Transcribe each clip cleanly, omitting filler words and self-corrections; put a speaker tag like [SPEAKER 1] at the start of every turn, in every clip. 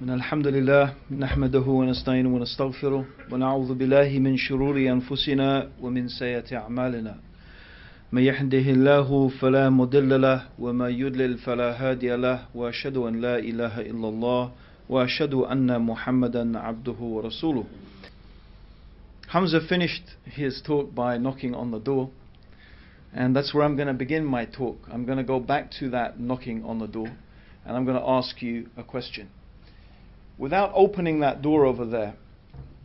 [SPEAKER 1] إن الحمد لله نحمده ونستعينه ونستغفره ونعوذ بالله من شرور أنفسنا ومن سيئات أعمالنا من يهده الله فلا مضل له وما يضلل فلا هادي له وأشهد أن لا إله إلا الله وأشهد أن محمدا عبده ورسوله. Hamza finished his talk by knocking on the door, and that's where I'm going to begin my talk. I'm going to go back to that knocking on the door, and I'm going to ask you a question. Without opening that door over there,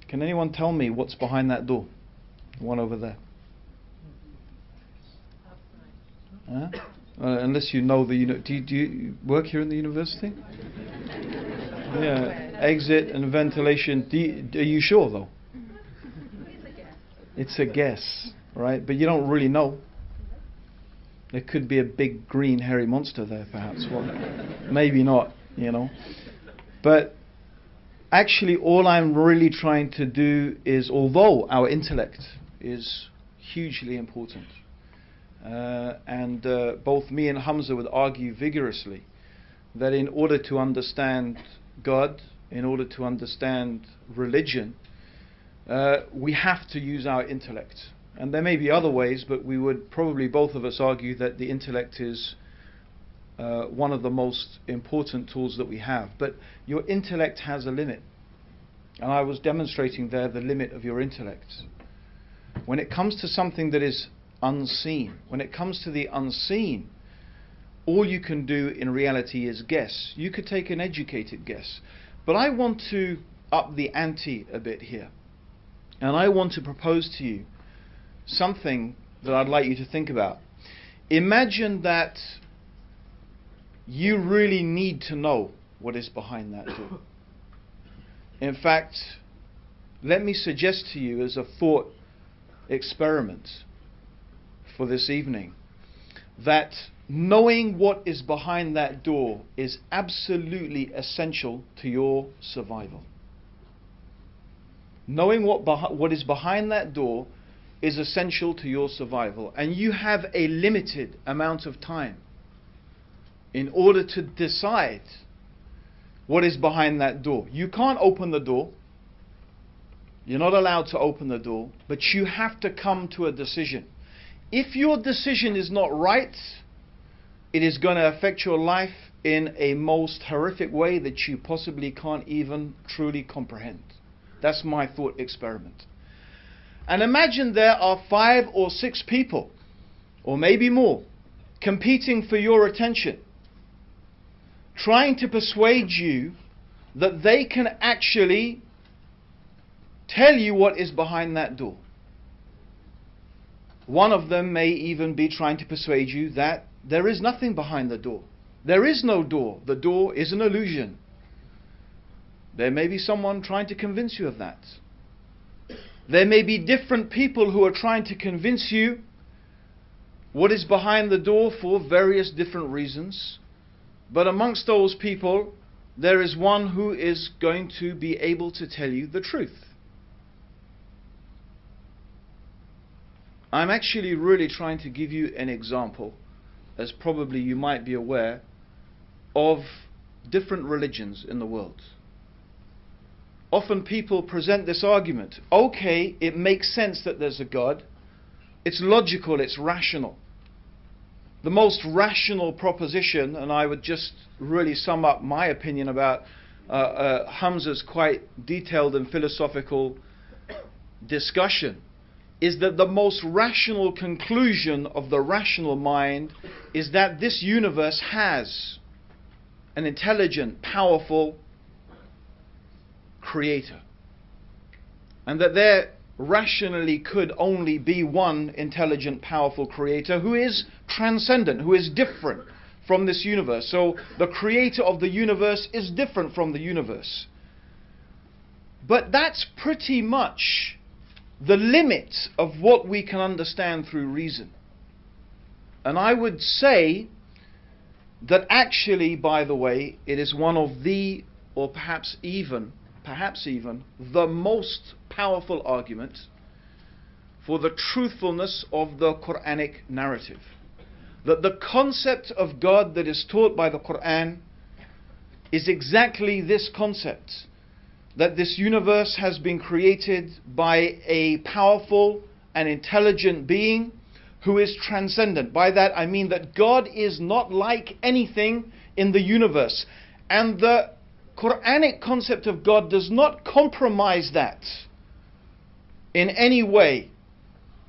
[SPEAKER 1] can anyone tell me what's behind that door? The one over there. Huh? Unless you know the do you work here in the university? Yeah, exit and ventilation. Are you sure though? It's a guess, right? But you don't really know. There could be a big green hairy monster there, perhaps. Well, maybe not, you know. But actually, all I'm really trying to do is, although our intellect is hugely important, and both me and Hamza would argue vigorously that in order to understand God, in order to understand religion, we have to use our intellect. And there may be other ways, but we would probably both of us argue that the intellect is one of the most important tools that we have. But your intellect has a limit. And I was demonstrating there the limit of your intellect. When it comes to something that is unseen, when it comes to the unseen, all you can do in reality is guess. You could take an educated guess. But I want to up the ante a bit here. And I want to propose to you something that I'd like you to think about. Imagine that you really need to know what is behind that door. In fact, let me suggest to you as a thought experiment for this evening that knowing what is behind that door is absolutely essential to your survival. Knowing what is behind that door is essential to your survival, and you have a limited amount of time in order to decide what is behind that door. You can't open the door. You're not allowed to open the door, but you have to come to a decision. If your decision is not right, it is going to affect your life in a most horrific way that you possibly can't even truly comprehend. That's my thought experiment. And imagine there are 5 or 6 people, or maybe more, competing for your attention, trying to persuade you that they can actually tell you what is behind that door. One of them may even be trying to persuade you that there is nothing behind the door. There is no door. The door is an illusion. There may be someone trying to convince you of that. There may be different people who are trying to convince you what is behind the door for various different reasons. But amongst those people, there is one who is going to be able to tell you the truth. I'm actually really trying to give you an example, as probably you might be aware, of different religions in the world. Often people present this argument. Okay, it makes sense that there's a God. It's logical, it's rational. The most rational proposition, and I would just really sum up my opinion about Hamza's quite detailed and philosophical discussion, is that the most rational conclusion of the rational mind is that this universe has an intelligent, powerful creator, and that there rationally could only be one intelligent, powerful creator who is transcendent, who is different from this universe. So the creator of the universe is different from the universe. But that's pretty much the limit of what we can understand through reason. And I would say that actually, by the way, it is one of the, or perhaps even the most powerful argument for the truthfulness of the Quranic narrative. That the concept of God that is taught by the Quran is exactly this concept, that this universe has been created by a powerful and intelligent being who is transcendent. By that I mean that God is not like anything in the universe. And the Quranic concept of God does not compromise that in any way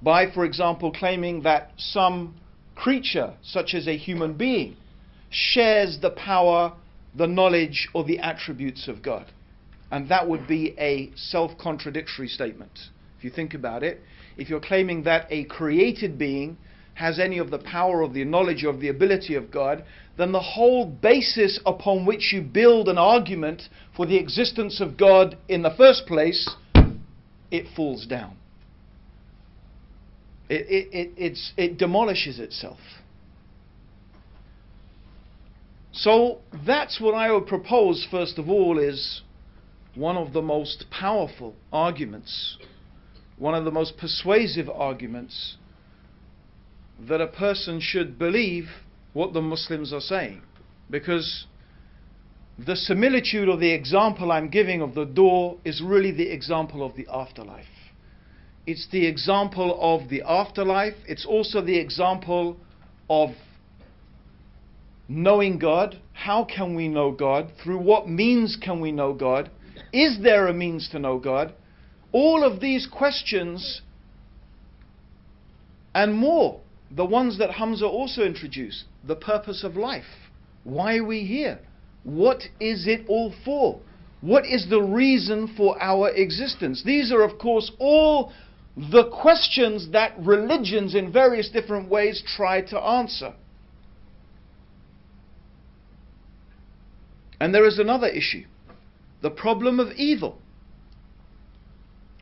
[SPEAKER 1] by, for example, claiming that some creature, such as a human being, shares the power, the knowledge, or the attributes of God. And that would be a self-contradictory statement. If you think about it, if you're claiming that a created being has any of the power or the knowledge or the ability of God, then the whole basis upon which you build an argument for the existence of God in the first place, it falls down. It demolishes itself. So that's what I would propose, first of all, is one of the most powerful arguments, one of the most persuasive arguments, that a person should believe what the Muslims are saying. Because the similitude or the example I'm giving of the door is really the example of the afterlife. It's the example of the afterlife. It's also the example of knowing God. How can we know God? Through what means can we know God? Is there a means to know God? All of these questions and more, the ones that Hamza also introduced, the purpose of life. Why are we here? What is it all for? What is the reason for our existence? These are, of course, all the questions that religions in various different ways try to answer. And there is another issue, the problem of evil.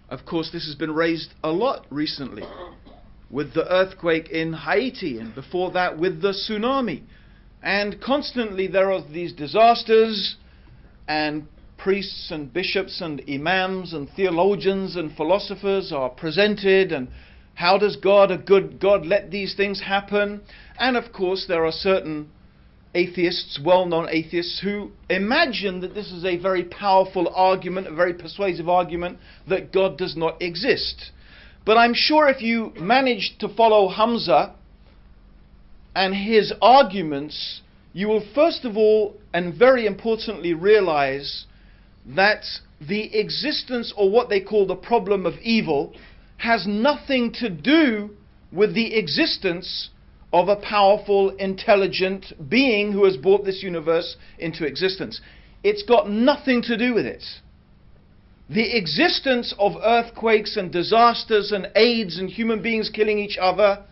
[SPEAKER 1] Of course, this has been raised a lot recently with the earthquake in Haiti, and before that with the tsunami. And constantly there are these disasters, and priests and bishops and imams and theologians and philosophers are presented, and how does God, a good God, let these things happen? And of course there are certain atheists, well-known atheists, who imagine that this is a very powerful argument, a very persuasive argument, that God does not exist. But I'm sure if you manage to follow Hamza and his arguments, you will first of all and very importantly realize that the existence, or what they call the problem of evil, has nothing to do with the existence of a powerful, intelligent being who has brought this universe into existence. It's got nothing to do with it. The existence of earthquakes and disasters and AIDS and human beings killing each other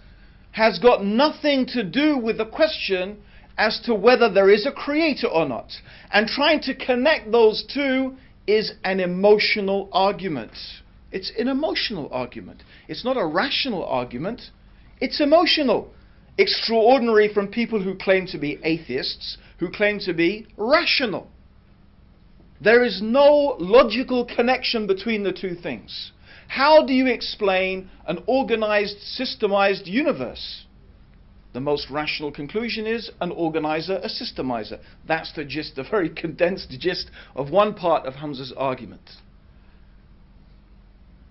[SPEAKER 1] has got nothing to do with the question as to whether there is a creator or not. And trying to connect those two is an emotional argument. It's an emotional argument. It's not a rational argument. It's emotional. Extraordinary from people who claim to be atheists, who claim to be rational. There is no logical connection between the two things. How do you explain an organized, systemized universe? The most rational conclusion is an organizer, a systemizer. That's the gist, the very condensed gist of one part of Hamza's argument.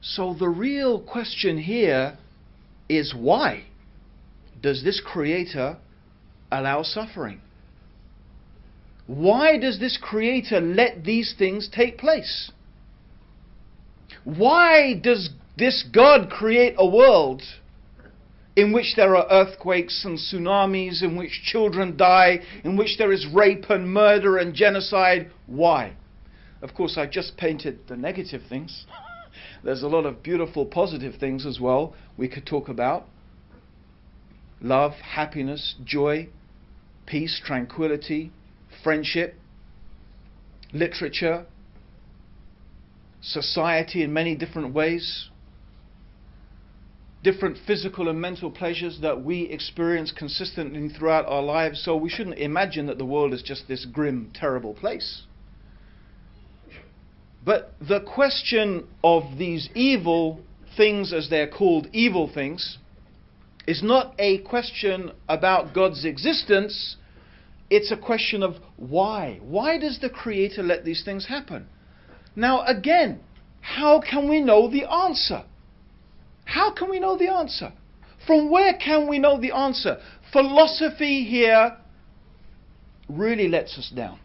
[SPEAKER 1] So the real question here is, why does this creator allow suffering? Why does this creator let these things take place? Why does this God create a world in which there are earthquakes and tsunamis, in which children die, in which there is rape and murder and genocide? Why? Of course, I've just painted the negative things. There's a lot of beautiful positive things as well we could talk about. Love, happiness, joy, peace, tranquility, friendship, literature, society in many different ways, different physical and mental pleasures that we experience consistently throughout our lives. So we shouldn't imagine that the world is just this grim, terrible place. But the question of these evil things, as they're called, evil things, is not a question about God's existence It's a question of why. Why does the Creator let these things happen? Now again, how can we know the answer? How can we know the answer? From where can we know the answer? Philosophy here really lets us down.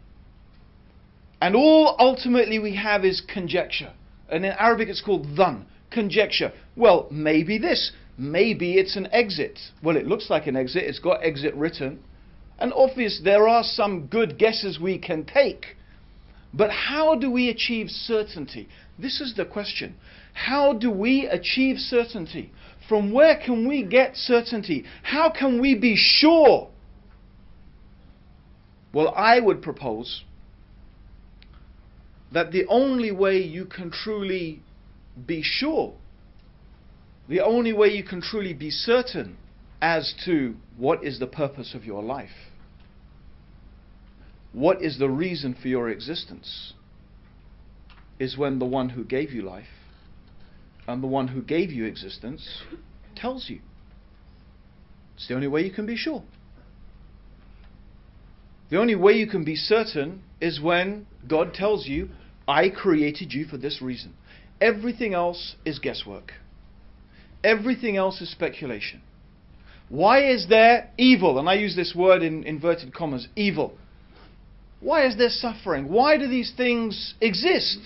[SPEAKER 1] And all ultimately we have is conjecture. And in Arabic it's called dhan, conjecture. Well, maybe this. Maybe it's an exit. Well, it looks like an exit. It's got exit written. And obviously there are some good guesses we can take. But how do we achieve certainty? This is the question. How do we achieve certainty? From where can we get certainty? How can we be sure? Well, I would propose that the only way you can truly be sure, the only way you can truly be certain as to what is the purpose of your life, what is the reason for your existence, is when the one who gave you life and the one who gave you existence tells you. It's the only way you can be sure. The only way you can be certain is when God tells you, I created you for this reason. Everything else is guesswork. Everything else is speculation. Why is there evil? And I use this word in inverted commas, evil. Why is there suffering? Why do these things exist?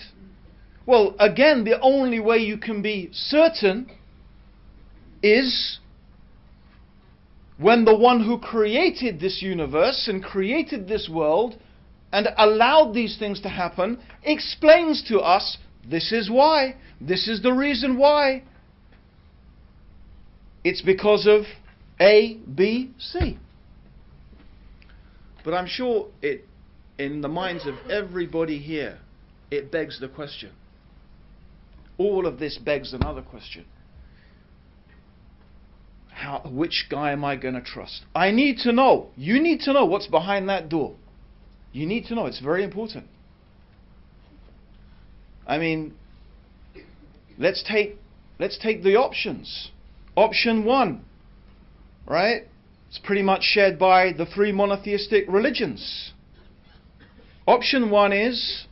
[SPEAKER 1] Well, again, the only way you can be certain is when the one who created this universe and created this world and allowed these things to happen explains to us, this is why, this is the reason why. It's because of A, B, C. But I'm sure it, in the minds of everybody here, it begs the question. All of this begs another question. Which guy am I going to trust? I need to know. You need to know what's behind that door. You need to know. It's very important. I mean, let's take the options. Option 1, right? It's pretty much shared by the 3 monotheistic religions. Option 1 is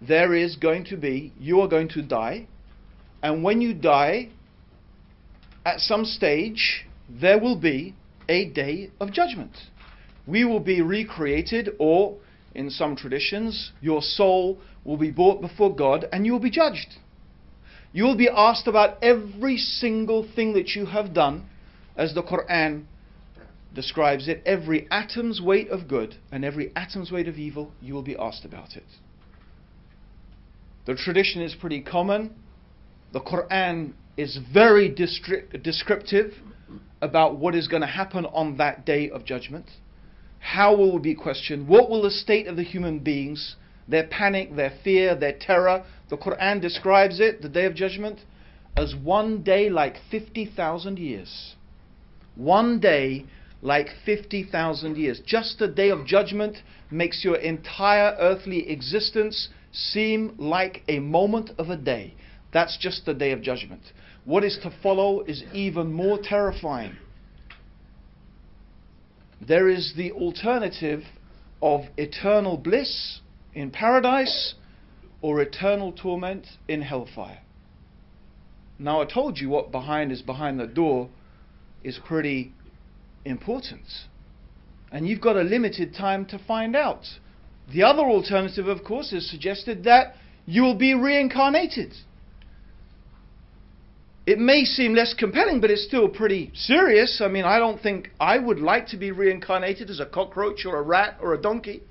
[SPEAKER 1] you are going to die, and when you die, at some stage, there will be a day of judgment. We will be recreated, or in some traditions, your soul will be brought before God and you will be judged. You will be asked about every single thing that you have done, as the Quran describes it. Every atom's weight of good and every atom's weight of evil, you will be asked about it. The tradition is pretty common. The Quran is very descriptive about what is going to happen on that day of judgment. How will we be questioned? What will the state of the human beings, their panic, their fear, their terror? The Quran describes it, the day of judgment, as one day like 50,000 years. One day like 50,000 years. Just the day of judgment makes your entire earthly existence seem like a moment of a day. That's just the day of judgment. What is to follow is even more terrifying. There is the alternative of eternal bliss in paradise or eternal torment in hellfire. Now I told you what is behind the door is pretty important. And you've got a limited time to find out. The other alternative, of course, is suggested that you will be reincarnated. It may seem less compelling, but it's still pretty serious. I mean, I don't think I would like to be reincarnated as a cockroach or a rat or a donkey.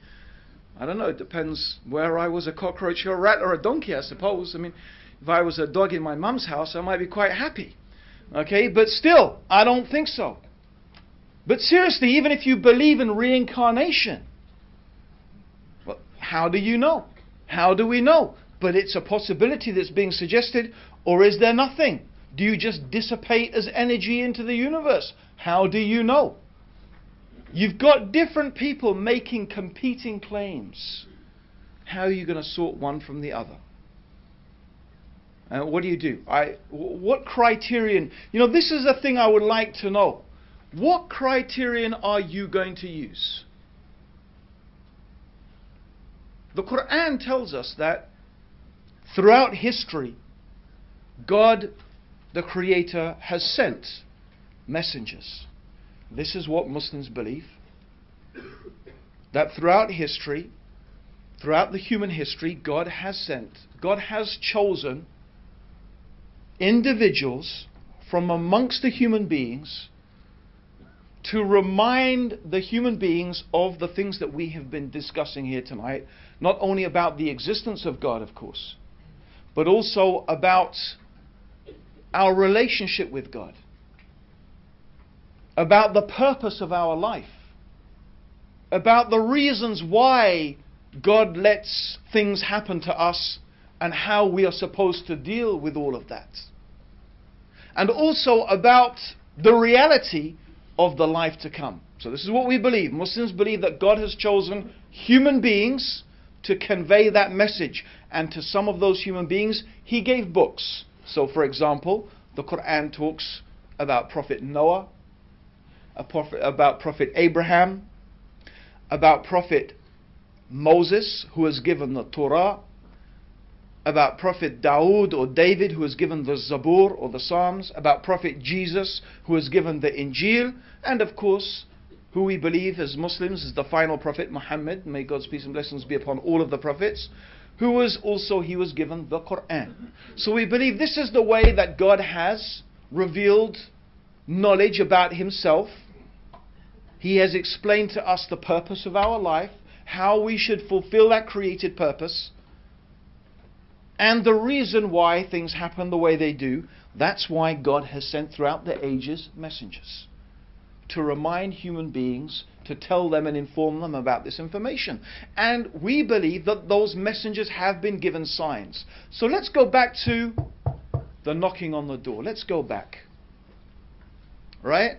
[SPEAKER 1] I don't know, it depends where I was, a cockroach or a rat or a donkey, I suppose. I mean, if I was a dog in my mum's house, I might be quite happy. Okay, but still, I don't think so. But seriously, even if you believe in reincarnation, well, how do you know? How do we know? But it's a possibility that's being suggested, or is there nothing? Do you just dissipate as energy into the universe? How do you know? You've got different people making competing claims. How are you going to sort one from the other? What do you do? What criterion? You know, this is a thing I would like to know. what criterion are you going to use? The Quran tells us that throughout history, God, the Creator, has sent messengers. This is what Muslims believe. That throughout history, throughout the human history, God has chosen individuals from amongst the human beings to remind the human beings of the things that we have been discussing here tonight, not only about the existence of God, of course, but also about our relationship with God, about the purpose of our life, about the reasons why God lets things happen to us and how we are supposed to deal with all of that. And also about the reality of the life to come. So this is what we believe. Muslims believe that God has chosen human beings to convey that message. And to some of those human beings, He gave books. So for example, the Quran talks about Prophet Noah, about Prophet Abraham, about Prophet Moses, who was given the Torah, about Prophet Dawood or David, who was given the Zabur or the Psalms, about Prophet Jesus, who was given the Injil, and of course, who we believe as Muslims is the final Prophet, Muhammad, may God's peace and blessings be upon all of the prophets, who was also, he was given the Quran. So we believe this is the way that God has revealed knowledge about Himself. He has explained to us the purpose of our life, how we should fulfill that created purpose, and the reason why things happen the way they do. That's why God has sent throughout the ages messengers, to remind human beings, to tell them and inform them about this information. And we believe that those messengers have been given signs. So let's go back to the knocking on the door. Let's go back. Right?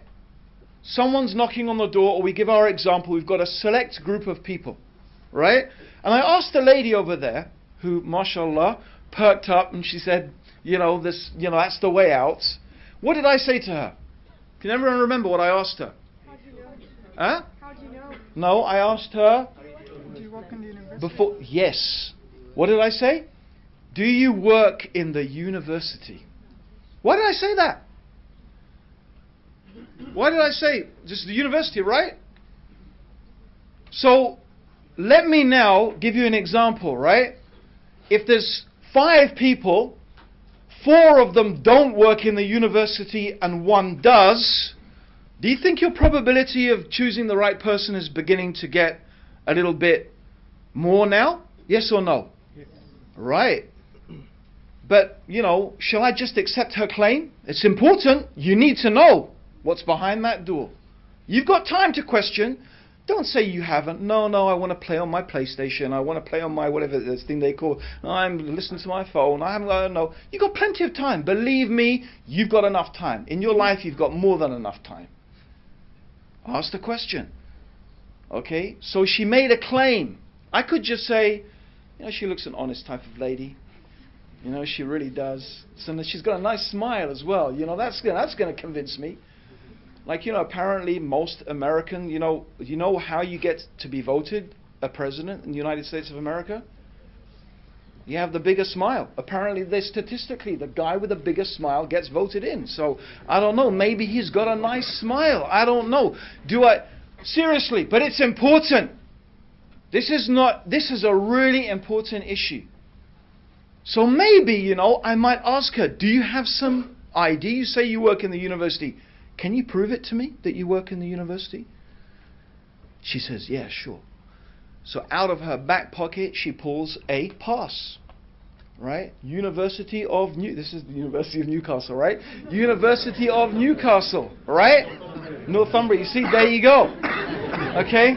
[SPEAKER 1] Someone's knocking on the door, or we give our example, we've got a select group of people. Right? And I asked the lady over there, who, mashallah, perked up and she said, that's the way out. What did I say to her? Can everyone remember what I asked her?
[SPEAKER 2] How do you know?
[SPEAKER 1] Huh?
[SPEAKER 2] How do you know?
[SPEAKER 1] No, I asked her
[SPEAKER 2] Do you work in the university?
[SPEAKER 1] before. Yes. What did I say? Do you work in the university? Why did I say that? Why did I say just the university, right? So let me now give you an example, right? If there's 5 people, 4 of them don't work in the university and 1 does, do you think your probability of choosing the right person is beginning to get a little bit more now? Yes or no?
[SPEAKER 2] Yes.
[SPEAKER 1] Right. But, shall I just accept her claim? It's important. You need to know what's behind that door. You've got time to question. Don't say you haven't. No, I want to play on my PlayStation. I want to play on my whatever this thing they call. I'm listening to my phone. I don't know. You've got plenty of time. Believe me, you've got enough time. In your life, you've got more than enough time. Ask the question. Okay? So she made a claim. I could just say, she looks an honest type of lady. She really does. So she's got a nice smile as well. That's going to convince me. Like, apparently most American, you know how you get to be voted a president in the United States of America? You have the biggest smile. Apparently, statistically, the guy with the biggest smile gets voted in. So, I don't know, maybe he's got a nice smile. I don't know. Seriously, but it's important. This is a really important issue. So maybe, I might ask her, do you have some ID? You say you work in the university. Can you prove it to me that you work in the university? She says, yeah, sure. So out of her back pocket, she pulls a pass. Right? This is the University of Newcastle, right? University of Newcastle, right? Northumbria. You see, there you go. Okay?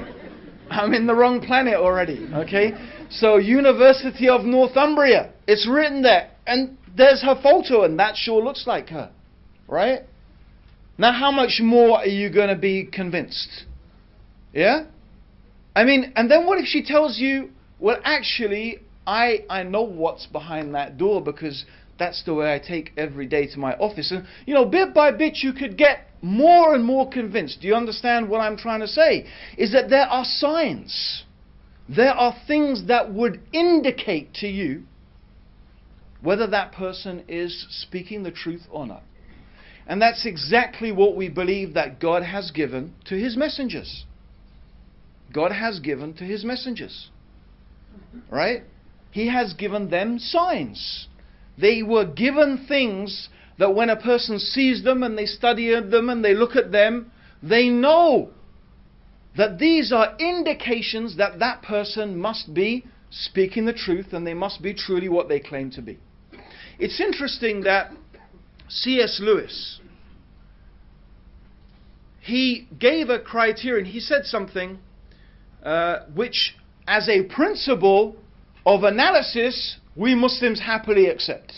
[SPEAKER 1] I'm in the wrong planet already. Okay? So, University of Northumbria. It's written there. And there's her photo, and that sure looks like her. Right? Now, how much more are you going to be convinced? Yeah? I mean, and then what if she tells you, well, actually, I know what's behind that door because That's the way I take every day to my office. And, you know, bit by bit you could get more and more convinced. Do you understand what I'm trying to say? Is that there are signs. There are things that would indicate to you whether that person is speaking the truth or not. And that's exactly what we believe that God has given to His messengers. God has given to His messengers. Right? He has given them signs. They were given things that when a person sees them and they study them and they look at them, they know that these are indications that that person must be speaking the truth and they must be truly what they claim to be. It's interesting that C.S. Lewis, he gave a criterion. He said something which, as a principle of analysis, we Muslims happily accept.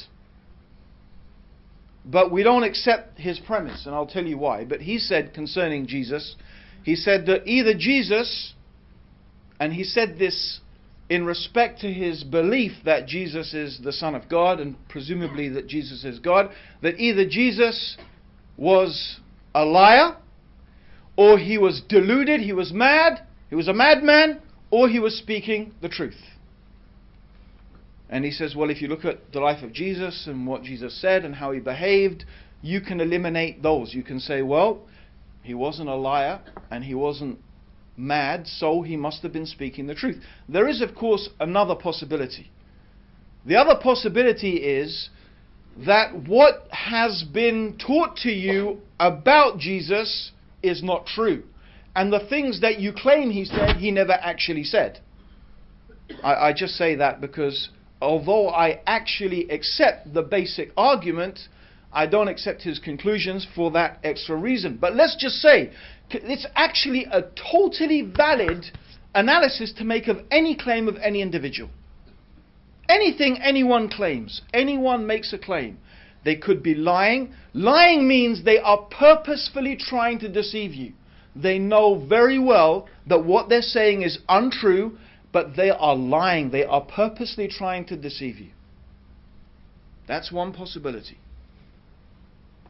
[SPEAKER 1] But we don't accept his premise, and I'll tell you why. But he said concerning Jesus, he said that either Jesus, and he said this in respect to his belief that Jesus is the Son of God, and presumably that Jesus is God, that either Jesus was a liar, or he was deluded, he was mad, he was a madman, or he was speaking the truth. And he says, well, if you look at the life of Jesus and what Jesus said and how he behaved, you can eliminate those. You can say, well, he wasn't a liar and he wasn't mad, so he must have been speaking the truth. There is, of course, another possibility. The other possibility is that what has been taught to you about Jesus is not true. And the things that you claim he said, he never actually said. I just say that because although I actually accept the basic argument, I don't accept his conclusions for that extra reason. But let's just say, it's actually a totally valid analysis to make of any claim of any individual. Anything anyone claims, anyone makes a claim. They could be lying. Lying means they are purposefully trying to deceive you. They know very well that what they're saying is untrue, but they are lying. They are purposely trying to deceive you. That's one possibility.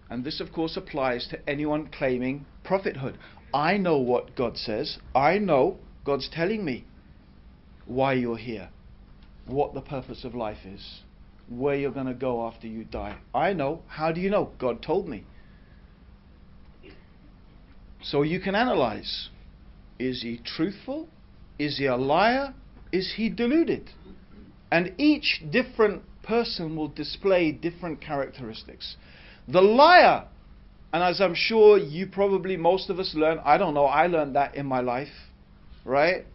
[SPEAKER 1] And this, of course, applies to anyone claiming prophethood. I know what God says. I know God's telling me why you're here, what the purpose of life is, where you're going to go after you die. I know. How do you know? God told me. So you can analyze. Is he truthful? Is he a liar? Is he deluded? And each different person will display different characteristics. The liar, and as I'm sure you probably, most of us learn, I don't know, I learned that in my life, right?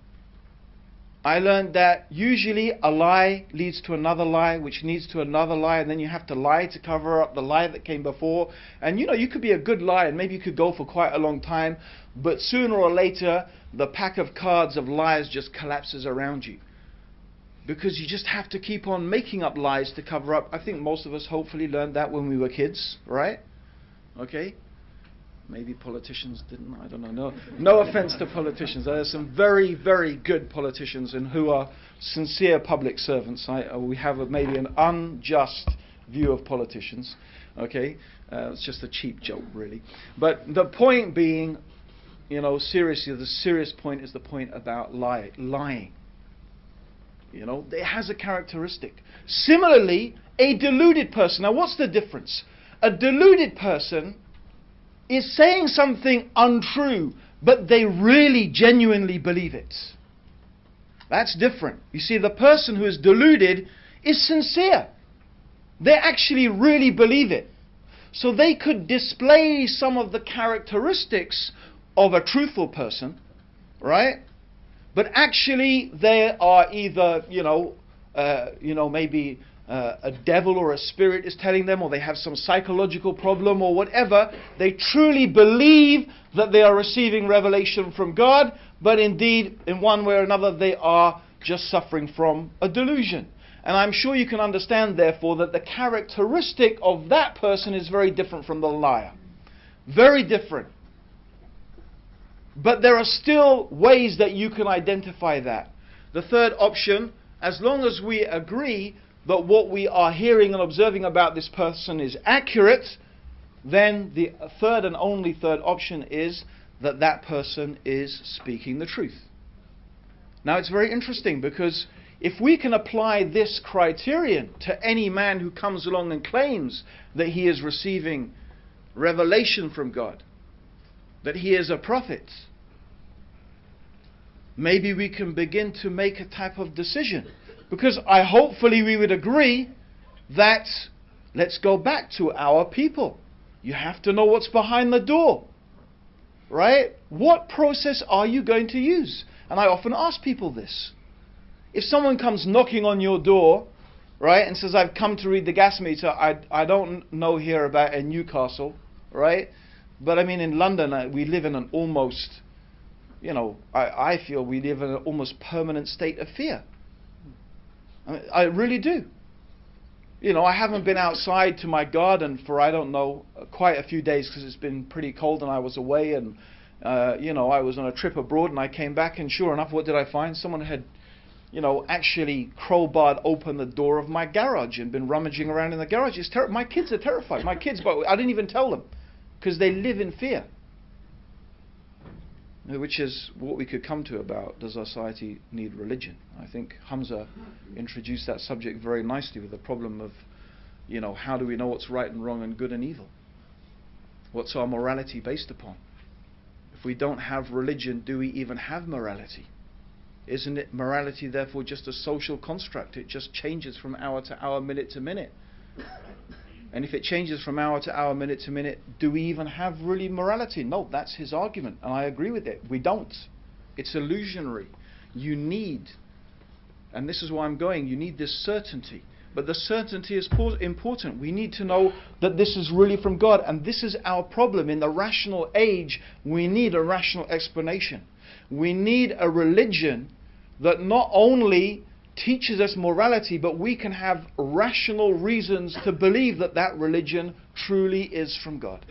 [SPEAKER 1] I learned that usually a lie leads to another lie, which leads to another lie, and then you have to lie to cover up the lie that came before. And you know, you could be a good liar, and maybe you could go for quite a long time, but sooner or later, the pack of cards of lies just collapses around you. Because you just have to keep on making up lies to cover up. I think most of us hopefully learned that when we were kids, right? Okay? Maybe politicians didn't, I don't know. No offense to politicians. There are some very, very good politicians and who are sincere public servants. We have maybe an unjust view of politicians. Okay? It's just a cheap joke, really. But the point being, you know, seriously, the serious point is the point about lying. You know, it has a characteristic. Similarly, a deluded person. Now, what's the difference? A deluded person is saying something untrue, but they really genuinely believe it. That's different. You see, the person who is deluded is sincere. They actually really believe it. So they could display some of the characteristics of a truthful person, right? But actually they are either, maybe a devil or a spirit is telling them, or they have some psychological problem or whatever. They truly believe that they are receiving revelation from God, but indeed, in one way or another, they are just suffering from a delusion. And I'm sure you can understand, therefore, that the characteristic of that person is very different from the liar. Very different. But there are still ways that you can identify that. The third option, as long as we agree that what we are hearing and observing about this person is accurate, then the third and only third option is that that person is speaking the truth. Now it's very interesting, because if we can apply this criterion to any man who comes along and claims that he is receiving revelation from God, that he is a prophet, maybe we can begin to make a type of decision. Because hopefully we would agree that, let's go back to our people. You have to know what's behind the door. Right? What process are you going to use? And I often ask people this. If someone comes knocking on your door, right, and says, I've come to read the gas meter, I don't know here about in Newcastle, right? But I mean, in London, we live in an almost, I feel we live in an almost permanent state of fear. I really do. I haven't been outside to my garden for, I don't know, quite a few days, because it's been pretty cold and I was away, and I was on a trip abroad, and I came back, and sure enough, what did I find? Someone had actually crowbarred open the door of my garage and been rummaging around in the garage. It's my kids are terrified. My kids, but I didn't even tell them, because they live in fear. Which is what we could come to about, does our society need religion? I think Hamza introduced that subject very nicely, with the problem of, how do we know what's right and wrong and good and evil? What's our morality based upon? If we don't have religion, do we even have morality? Isn't it morality therefore just a social construct? It just changes from hour to hour, minute to minute. And if it changes from hour to hour, minute to minute, do we even have really morality? No, that's his argument, and I agree with it. We don't. It's illusionary. You need, and this is why I'm going, you need this certainty. But the certainty is important. We need to know that this is really from God, and this is our problem. In the rational age, we need a rational explanation. We need a religion that not only teaches us morality, but we can have rational reasons to believe that that religion truly is from God.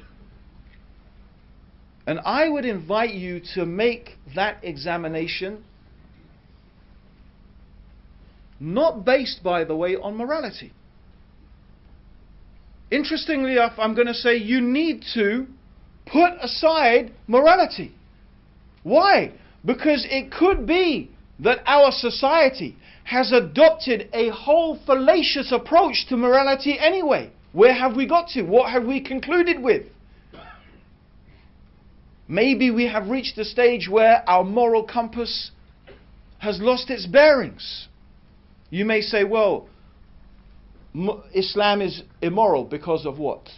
[SPEAKER 1] And I would invite you to make that examination, not based, by the way, on morality. Interestingly enough, I'm going to say you need to put aside morality. Why? Because it could be that our society has adopted a whole fallacious approach to morality anyway. Where have we got to? What have we concluded with? Maybe we have reached a stage where our moral compass has lost its bearings. You may say, well, Islam is immoral because of what?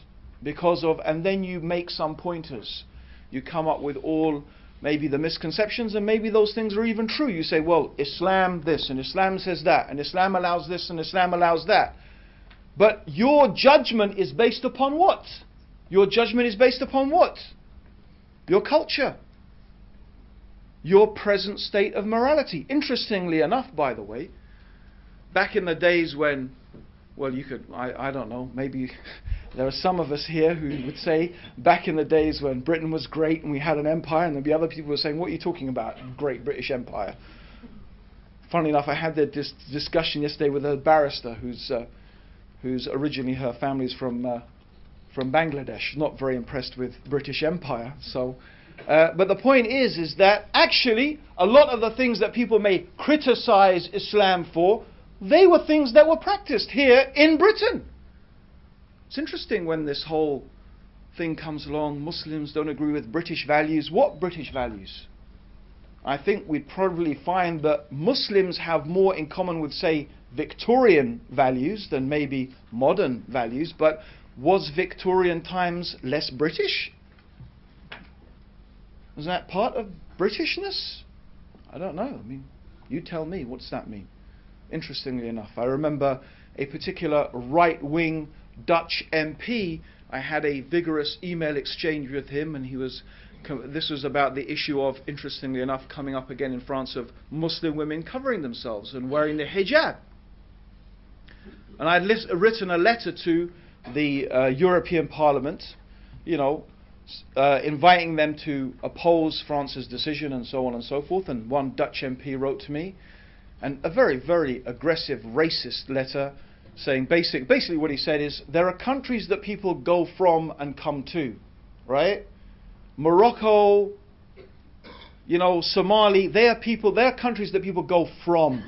[SPEAKER 1] Because of, and then you make some pointers. You come up with all maybe the misconceptions, and maybe those things are even true. You say, well, Islam this, and Islam says that, and Islam allows this, and Islam allows that. But your judgment is based upon what? Your judgment is based upon what? Your culture. Your present state of morality. Interestingly enough, by the way, back in the days when, well, you could, I don't know, maybe there are some of us here who would say back in the days when Britain was great and we had an empire, and there'd be other people who were saying, what are you talking about, great British Empire? Funnily enough, I had this discussion yesterday with a barrister who's originally, her family's from Bangladesh, not very impressed with British Empire. So, but the point is that actually a lot of the things that people may criticize Islam for, they were things that were practiced here in Britain. It's interesting when this whole thing comes along, Muslims don't agree with British values. What British values? I think we'd probably find that Muslims have more in common with, say, Victorian values than maybe modern values. But was Victorian times less British? Was that part of Britishness? I don't know. I mean, you tell me. What's that mean? Interestingly enough, I remember a particular right-wing Dutch MP. I had a vigorous email exchange with him, and this was about the issue of, interestingly enough, coming up again in France, of Muslim women covering themselves and wearing the hijab. And I'd written a letter to the European Parliament, inviting them to oppose France's decision and so on and so forth. And one Dutch MP wrote to me, and a very, very aggressive, racist letter, saying basically what he said is there are countries that people go from and come to, right? Morocco, you know, Somali, they are countries that people go from.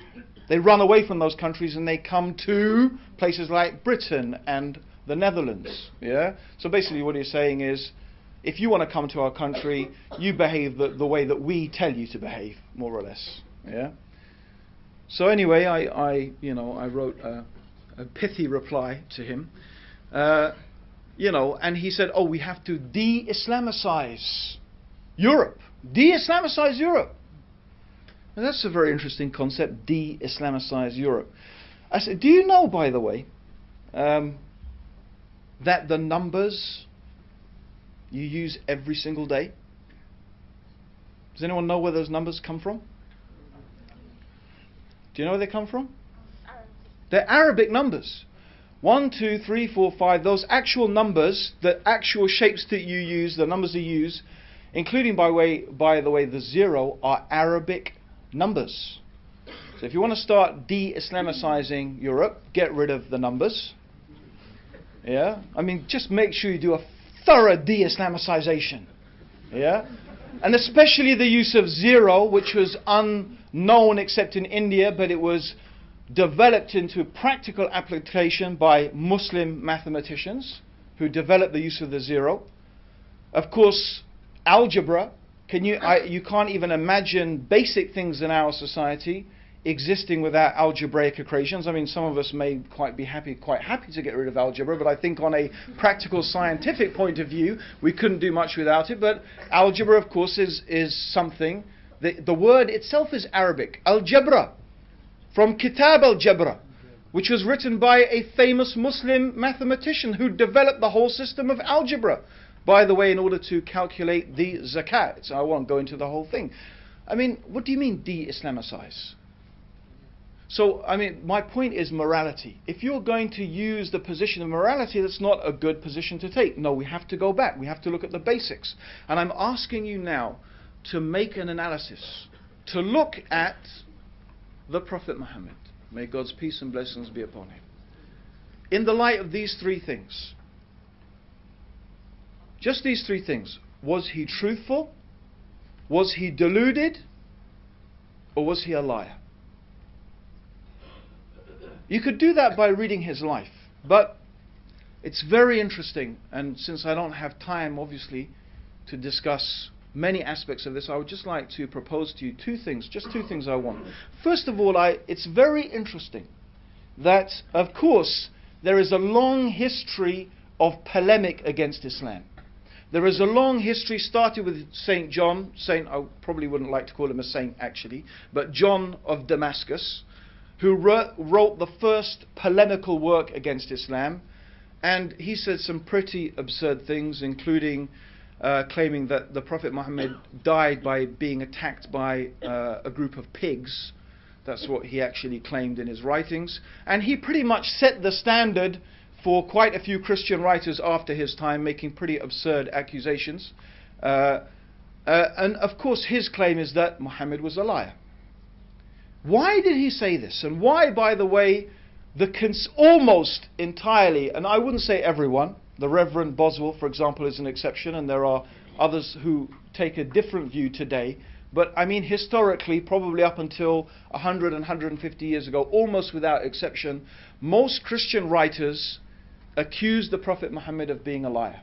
[SPEAKER 1] They run away from those countries and they come to places like Britain and the Netherlands. Yeah. So basically, what he's saying is, if you want to come to our country, you behave the way that we tell you to behave, more or less. Yeah. So anyway, I wrote a pithy reply to him. And he said, "Oh, we have to de-Islamicize Europe. De-Islamicize Europe." And that's a very interesting concept, de-Islamicize Europe. I said, do you know, by the way, that the numbers you use every single day, does anyone know where those numbers come from? Do you know where they come from? They're Arabic numbers. 1, 2, 3, 4, 5, those actual numbers, the actual shapes that you use, the numbers you use, including, by the way, the 0, are Arabic numbers. So if you want to start de-Islamicizing Europe, get rid of the numbers. Yeah? I mean, just make sure you do a thorough de-Islamicization. Yeah? And especially the use of 0, which was unknown except in India, but it was developed into practical application by Muslim mathematicians who developed the use of the 0. Of course, algebra. You can't even imagine basic things in our society existing without algebraic equations. I mean, some of us may quite happy to get rid of algebra, but I think on a practical scientific point of view, we couldn't do much without it. But algebra, of course, is something. The word itself is Arabic. Algebra, from Kitab al-Jabra, which was written by a famous Muslim mathematician who developed the whole system of algebra, by the way, in order to calculate the zakat. So I won't go into the whole thing. I mean, what do you mean de-Islamicize? So, I mean, my point is morality. If you're going to use the position of morality, that's not a good position to take. No, we have to go back. We have to look at the basics. And I'm asking you now to make an analysis, to look at the Prophet Muhammad. May God's peace and blessings be upon him. In the light of these three things, just these three things, was he truthful? Was he deluded? Or was he a liar? You could do that by reading his life, but it's very interesting, and since I don't have time, obviously, to discuss many aspects of this, I would just like to propose to you two things, just two things I want. First of all, it's very interesting that, of course, there is a long history of polemic against Islam. There is a long history, started with St. John, I probably wouldn't like to call him a saint actually, but John of Damascus, who wrote the first polemical work against Islam, and he said some pretty absurd things, including claiming that the Prophet Muhammad died by being attacked by a group of pigs. That's what he actually claimed in his writings, and he pretty much set the standard for quite a few Christian writers after his time, making pretty absurd accusations. And of course his claim is that Muhammad was a liar. Why did he say this? And why, by the way, almost entirely, and I wouldn't say everyone, the Reverend Boswell, for example, is an exception, and there are others who take a different view today, but I mean historically, probably up until 100 and 150 years ago, almost without exception, most Christian writers accused the Prophet Muhammad of being a liar.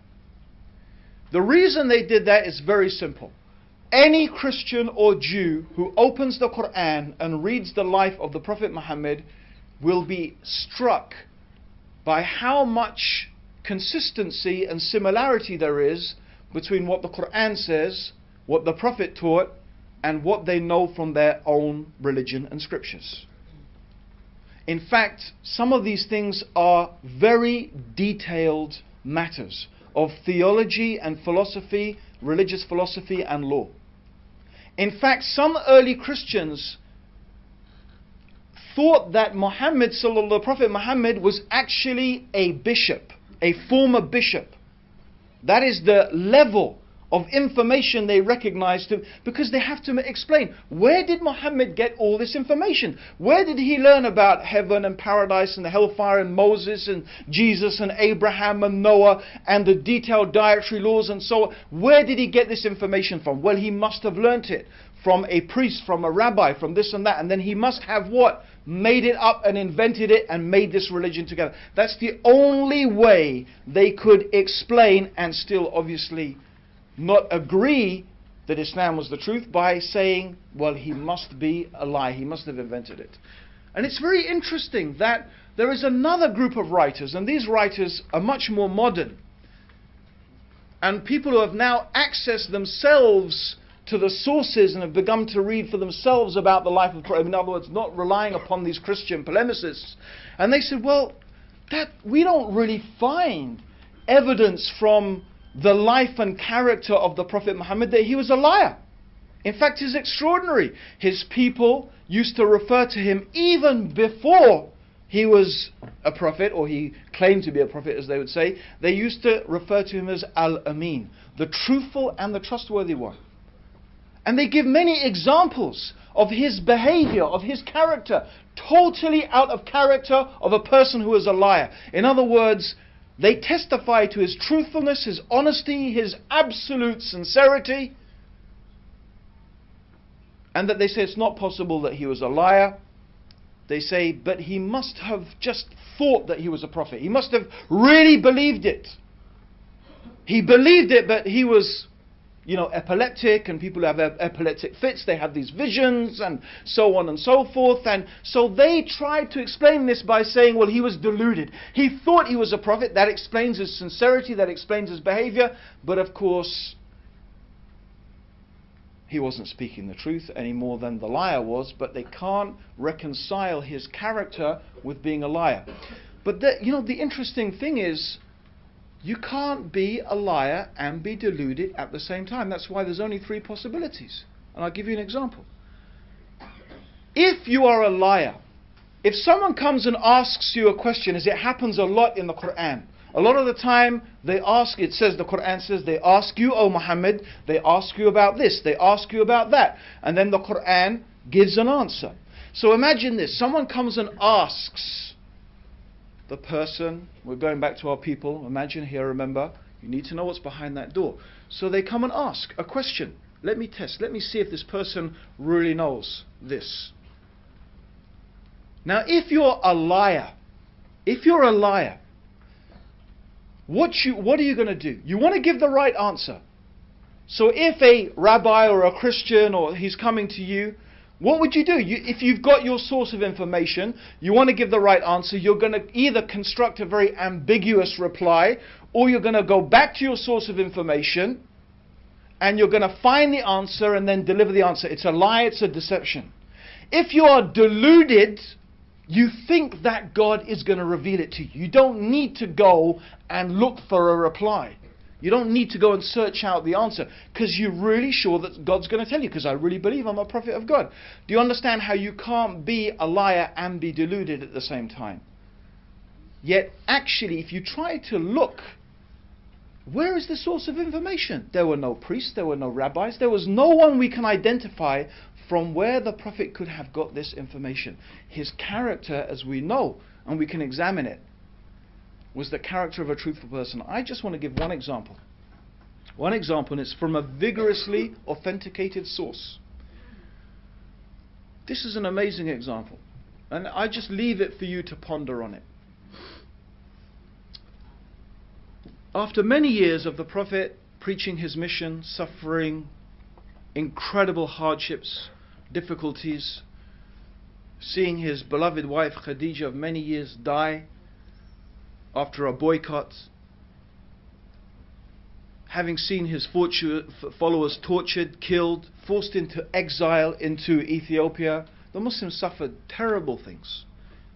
[SPEAKER 1] The reason they did that is very simple. Any Christian or Jew who opens the Quran and reads the life of the Prophet Muhammad will be struck by how much consistency and similarity there is between what the Quran says, what the Prophet taught, and what they know from their own religion and scriptures. In fact, some of these things are very detailed matters of theology and philosophy, religious philosophy and law. In fact, some early Christians thought that the Prophet Muhammad was actually a bishop, a former bishop. That is the level of information they recognize to, because they have to explain, where did Muhammad get all this information? Where did he learn about heaven and paradise and the hellfire and Moses and Jesus and Abraham and Noah and the detailed dietary laws and so on? Where did he get this information from? Well, he must have learnt it from a priest, from a rabbi, from this and that, and then he must have what? Made it up and invented it and made this religion together. That's the only way they could explain and still obviously not agree that Islam was the truth, by saying, well, he must be a lie, he must have invented it. And it's very interesting that there is another group of writers, and these writers are much more modern, and people who have now accessed themselves to the sources and have begun to read for themselves about the life of the Prophet. In other words, not relying upon these Christian polemicists. And they said, well, that we don't really find evidence from the life and character of the Prophet Muhammad that he was a liar. In fact, it's extraordinary. His people used to refer to him, even before he was a prophet, or he claimed to be a prophet, as they would say, they used to refer to him as Al-Amin, the truthful and the trustworthy one. And they give many examples of his behavior, of his character, totally out of character of a person who is a liar. In other words, they testify to his truthfulness, his honesty, his absolute sincerity, and that they say it's not possible that he was a liar. They say, but he must have just thought that he was a prophet. He must have really believed it. He believed it, but he was, epileptic, and people who have epileptic fits, they have these visions and so on and so forth. And so they tried to explain this by saying, well, he was deluded. He thought he was a prophet. That explains his sincerity, that explains his behavior. But of course, he wasn't speaking the truth any more than the liar was. But they can't reconcile his character with being a liar. But the interesting thing is, you can't be a liar and be deluded at the same time. That's why there's only three possibilities. And I'll give you an example. If you are a liar, if someone comes and asks you a question, as it happens a lot in the Quran, a lot of the time they ask, it says, the Quran says, they ask you, O Muhammad, they ask you about this, they ask you about that. And then the Quran gives an answer. So imagine this, someone comes and asks the person, we're going back to our people, imagine here, remember, you need to know what's behind that door. So they come and ask a question. Let me test, let me see if this person really knows this. Now if you're a liar, what are you going to do? You want to give the right answer. So if a rabbi or a Christian, or he's coming to you, what would you do? If you've got your source of information, you want to give the right answer, you're going to either construct a very ambiguous reply, or you're going to go back to your source of information, and you're going to find the answer and then deliver the answer. It's a lie, it's a deception. If you are deluded, you think that God is going to reveal it to you. You don't need to go and look for a reply. You don't need to go and search out the answer, because you're really sure that God's going to tell you, because I really believe I'm a prophet of God. Do you understand how you can't be a liar and be deluded at the same time? Yet actually, if you try to look, where is the source of information? There were no priests, there were no rabbis, there was no one we can identify from where the prophet could have got this information. His character, as we know, and we can examine it, was the character of a truthful person. I just want to give one example. One example, and it's from a vigorously authenticated source. This is an amazing example, and I just leave it for you to ponder on it. After many years of the Prophet preaching his mission, suffering incredible hardships, difficulties, seeing his beloved wife Khadija of many years die after a boycott, having seen his followers tortured, killed, forced into exile into Ethiopia, the Muslims suffered terrible things.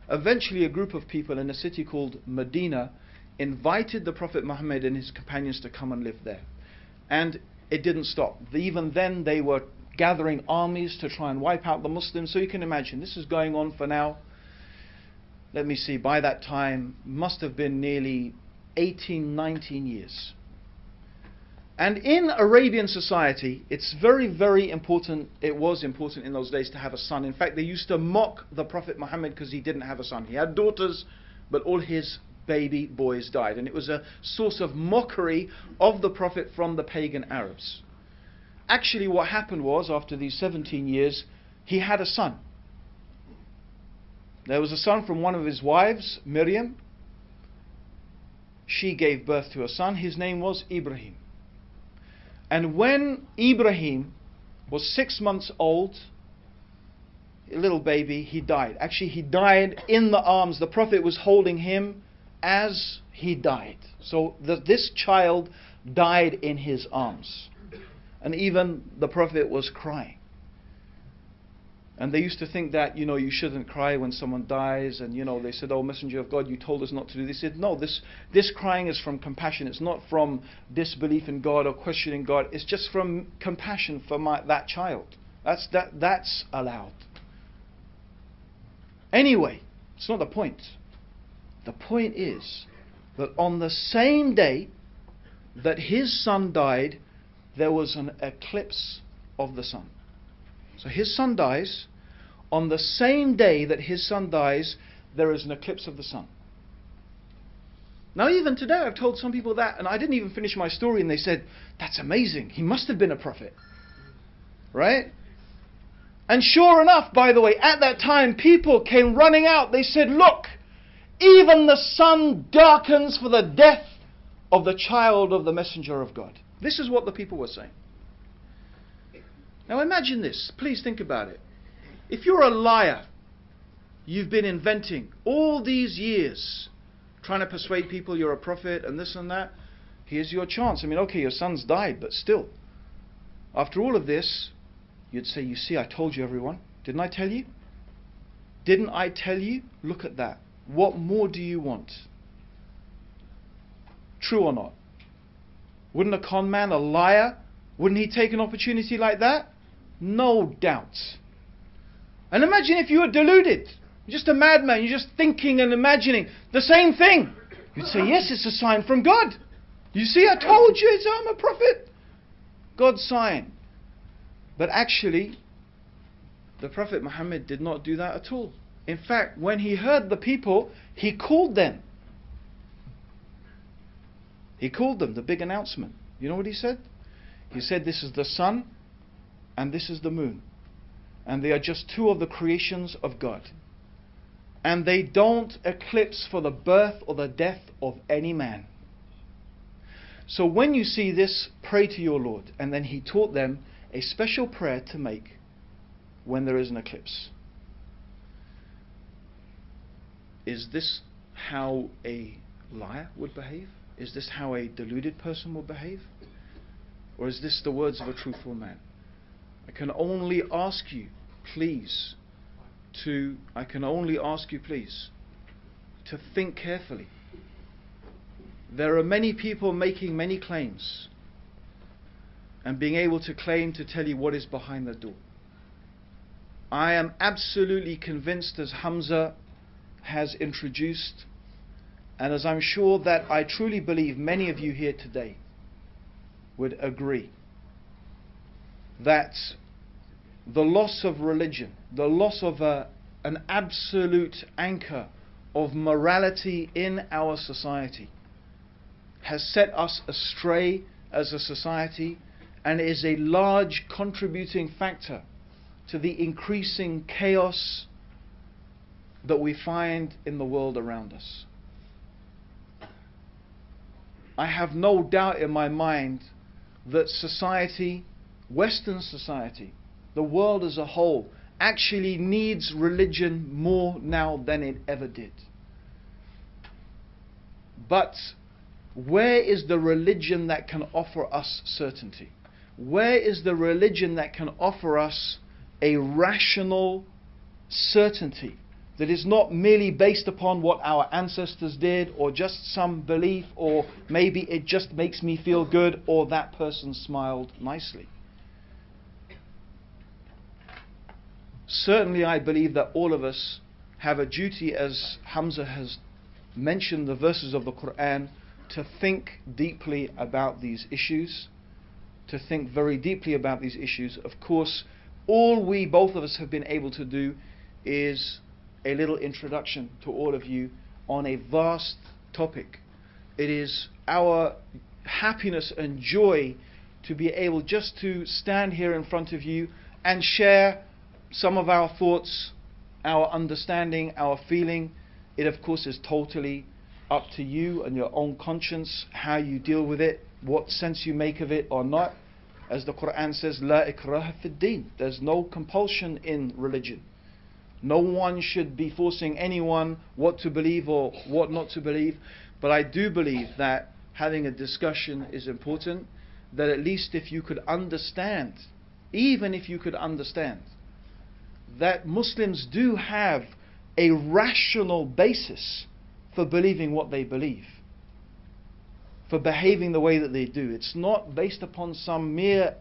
[SPEAKER 1] Eventually a group of people in a city called Medina invited the Prophet Muhammad and his companions to come and live there. And it didn't stop. Even then they were gathering armies to try and wipe out the Muslims. So you can imagine, this is going on for now, let me see, by that time, must have been nearly 18, 19 years. And in Arabian society, it's very, very important, it was important in those days to have a son. In fact, they used to mock the Prophet Muhammad because he didn't have a son. He had daughters, but all his baby boys died. And it was a source of mockery of the Prophet from the pagan Arabs. Actually, what happened was, after these 17 years, he had a son. There was a son from one of his wives, Miriam. She gave birth to a son. His name was Ibrahim. And when Ibrahim was 6 months old, a little baby, he died. Actually, he died in the arms. The Prophet was holding him as he died. So this child died in his arms. And even the Prophet was crying. And they used to think that, you shouldn't cry when someone dies. And, they said, oh, Messenger of God, you told us not to do this. He said, no, this crying is from compassion. It's not from disbelief in God or questioning God. It's just from compassion for that child. That's allowed. Anyway, it's not the point. The point is that on the same day that his son died, there was an eclipse of the sun. So his son dies. On the same day that his son dies, there is an eclipse of the sun. Now even today I've told some people that, and I didn't even finish my story, and they said, that's amazing, he must have been a prophet. Right? And sure enough, by the way, at that time people came running out. They said, look, even the sun darkens for the death of the child of the Messenger of God. This is what the people were saying. Now imagine this, please think about it. If you're a liar, you've been inventing all these years, trying to persuade people you're a prophet and this and that, here's your chance. Okay, your son's died, but still, after all of this, you'd say, you see, I told you, everyone. Didn't I tell you? Didn't I tell you? Look at that. What more do you want? True or not? Wouldn't a con man, a liar, wouldn't he take an opportunity like that? No doubt. And imagine if you were deluded. You're just a madman. You're just thinking and imagining the same thing. You'd say, yes, it's a sign from God. You see, I told you, I'm a prophet. God's sign. But actually, the Prophet Muhammad did not do that at all. In fact, when he heard the people, he called them. He called them, the big announcement. You know what he said? He said, this is the sun and this is the moon. And they are just two of the creations of God. And they don't eclipse for the birth or the death of any man. So when you see this, pray to your Lord. And then he taught them a special prayer to make when there is an eclipse. Is this how a liar would behave? Is this how a deluded person will behave? Or is this the words of a truthful man? I can only ask you, please, to think carefully. There are many people making many claims and being able to claim to tell you what is behind the door. I am absolutely convinced, as Hamza has introduced, and as I'm sure that I truly believe many of you here today would agree, that the loss of religion, the loss of an absolute anchor of morality in our society has set us astray as a society and is a large contributing factor to the increasing chaos that we find in the world around us. I have no doubt in my mind that society, Western society, the world as a whole, actually needs religion more now than it ever did. But where is the religion that can offer us certainty? Where is the religion that can offer us a rational certainty that is not merely based upon what our ancestors did, or just some belief, or maybe it just makes me feel good, or that person smiled nicely? Certainly I believe that all of us have a duty, as Hamza has mentioned the verses of the Quran, to think deeply about these issues to think very deeply about these issues. Of course, all we, both of us, have been able to do is a little introduction to all of you on a vast topic. It is our happiness and joy to be able just to stand here in front of you and share some of our thoughts, our understanding, our feeling. It of course is totally up to you and your own conscience, how you deal with it, what sense you make of it or not. As the Quran says, La ikraha fid din. There's no compulsion in religion. No one should be forcing anyone what to believe or what not to believe. But I do believe that having a discussion is important, that at least if you could understand, even if you could understand, that Muslims do have a rational basis for believing what they believe, for behaving the way that they do. It's not based upon some mere,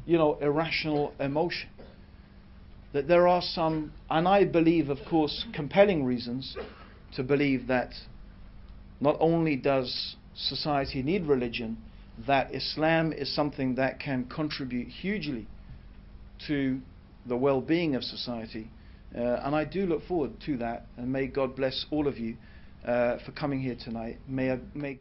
[SPEAKER 1] irrational emotion. That there are some, and I believe, of course, compelling reasons to believe that not only does society need religion, that Islam is something that can contribute hugely to the well-being of society. And I do look forward to that, and may God bless all of you for coming here tonight. May God